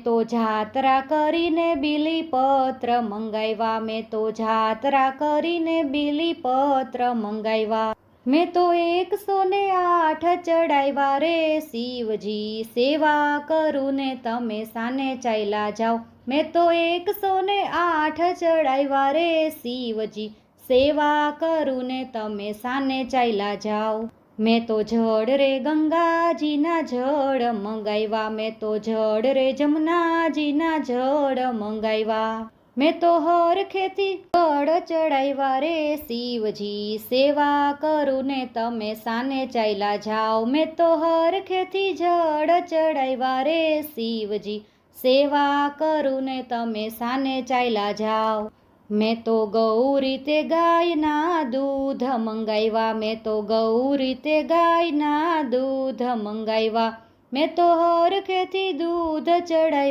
તો જાત્રા કરીને બીલીપત્ર મંગાવ્યા, મેં તો જાત્રા કરીને બીલીપત્ર મંગાવ્યા. મેં તો 108 ચડાવ્યા રે શિવજી, સેવા કરું ને તમે સાને ચાલ્યા જાઓ. મેં તો 108 ચડાવ્યા રે શિવજી, સેવા કરું ને તમે સાને ચાલ્યા જાઓ. મેં તો જળ રે ગંગાજીના જળ મંગાવ્યા, મેં તો જળ રે જમનાજીના જળ મંગાવ્યા. મેં તો હરખેથી જળ ચડાવ્યા રે શિવજી, સેવા કરું ને તમે સાને ચાલ્યા જાઓ. મેં તો હરખેથી જળ ચડાવ્યા રે શિવજી, સેવા કરું ને તમે સાને ચાલ્યા જાઓ. મેં તો ગૌરી તે ગાયના દૂધ મંગાવ્યા, મેં તો ગૌરી તે ગાયના દૂધ મંગાવ્યા. મેં તો હરખેથી દૂધ ચડાવ્યા